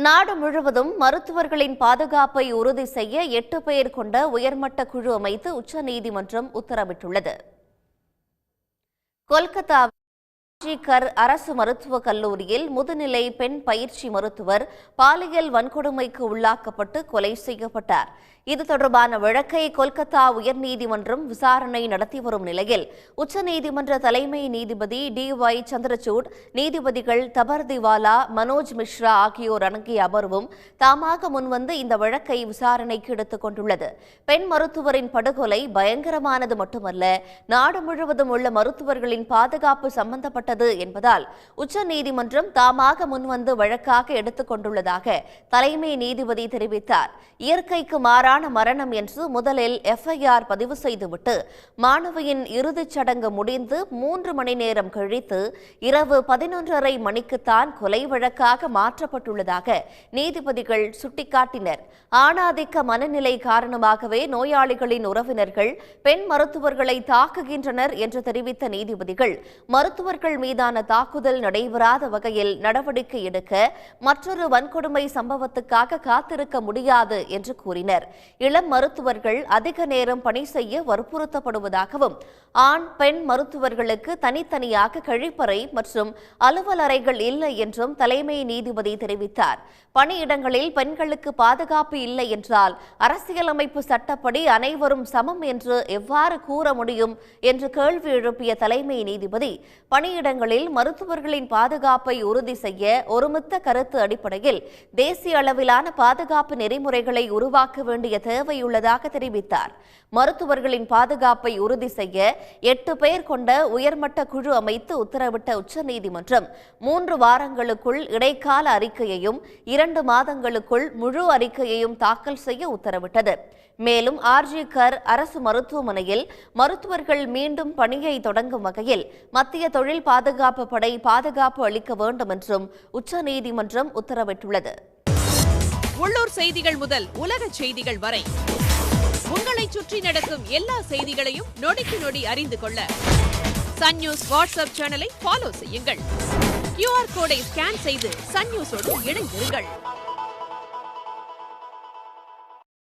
நாடு முழுவதும் மருத்துவர்களின் பாதுகாப்பை உறுதி செய்ய 8 பேர் கொண்ட உயர்மட்ட குழு அமைத்து உச்சநீதிமன்றம் உத்தரவிட்டுள்ளது. கொல்கத்தா ஜிகர் அரசு மருத்துவக் கல்லூரியில் முதுநிலை பெண் பயிற்சி மருத்துவர் பாலியல் வன்கொடுமைக்கு உள்ளாக்கப்பட்டு கொலை செய்யப்பட்டார். இது தொடர்பான வழக்கை கொல்கத்தா உயர்நீதிமன்றம் விசாரணை நடத்தி வரும் நிலையில் உச்சநீதிமன்ற தலைமை நீதிபதி டி.ஒய். சந்திரசூட், நீதிபதிகள் தபர்திவாலா, மனோஜ் மிஸ்ரா ஆகியோர் அடங்கிய அமர்வும் தாமாக முன்வந்து இந்த வழக்கை விசாரணைக்கு எடுத்துக் கொண்டுள்ளது. பெண் மருத்துவரின் படுகொலை பயங்கரமானது மட்டுமல்ல, நாடு முழுவதும் உள்ள மருத்துவர்களின் பாதுகாப்பு சம்பந்தப்பட்டது என்பதால் உச்சநீதிமன்றம் தாமாக முன்வந்து வழக்காக எடுத்துக் கொண்டுள்ளதாக தலைமை நீதிபதி தெரிவித்தார். இயற்கைக்கு மாறான மரணம் என்று முதலில் எஃப்ஐஆர் பதிவு செய்துவிட்டு மாணவியின் இறுதிச் சடங்கு முடிந்து 3 மணி நேரம் கழித்து இரவு 11:30 மணிக்குத்தான் கொலை வழக்காக மாற்றப்பட்டுள்ளதாக நீதிபதிகள் சுட்டிக்காட்டினர். ஆணாதிக்க மனநிலை காரணமாகவே நோயாளிகளின் உறவினர்கள் பெண் மருத்துவர்களை தாக்குகின்றனர் என்று தெரிவித்த நீதிபதிகள், மருத்துவர்கள் மீதான தாக்குதல் நடைபெறாத வகையில் நடவடிக்கை எடுக்க மற்றொரு வன்கொடுமை சம்பவத்துக்காக காத்திருக்க முடியாது என்று கூறினர். இளம் மருத்துவர்கள் அதிக நேரம் பணி செய்ய வற்புறுத்தப்படுவதாகவும், ஆண் பெண் மருத்துவர்களுக்கு தனித்தனியாக கழிப்பறை மற்றும் அலுவலறைகள் இல்லை என்றும் தலைமை நீதிபதி தெரிவித்தார். பணியிடங்களில் பெண்களுக்கு பாதுகாப்பு இல்லை என்றால் அரசியலமைப்பு சட்டப்படி அனைவரும் சமம் என்று எவ்வாறு கூற முடியும் என்று கேள்வி எழுப்பிய தலைமை நீதிபதி, பணியிடங்களில் மருத்துவர்களின் பாதுகாப்பை உறுதி செய்ய ஒருமித்த கருத்து அடிப்படையில் தேசிய அளவிலான பாதுகாப்பு நெறிமுறைகளை உருவாக்க வேண்டிய தேவையுள்ளதாக தெரிவித்தார். மருத்துவர்களின் பாதுகாப்பை உறுதி செய்ய 8 பேர் கொண்ட உயர்மட்ட குழு அமைத்து உத்தரவிட்ட உச்சநீதிமன்றம் 3 வாரங்களுக்குள் இடைக்கால அறிக்கையையும் 2 மாதங்களுக்குள் முழு அறிக்கையையும் தாக்கல் செய்ய உத்தரவிட்டது. மேலும் ஜிகர் அரசு மருத்துவமனையில் மருத்துவர்கள் மீண்டும் பணியை தொடங்கும் வகையில் மத்திய தொழில் பாதுகாப்பு படை பாதுகாப்பு அளிக்க வேண்டும் என்றும் உச்சநீதிமன்றம் உத்தரவிட்டுள்ளது. உள்ளூர் செய்திகள் முதல் உலக செய்திகள் வரை உங்களை சுற்றி நடக்கும் எல்லா செய்திகளையும் நொடிக்கு நொடி அறிந்து கொள்ள சன் நியூஸ் வாட்ஸ்அப் சேனலை ஃபாலோ செய்யுங்கள். QR கோடை ஸ்கேன் செய்து சன் நியூஸோடு இணைந்திருங்கள்.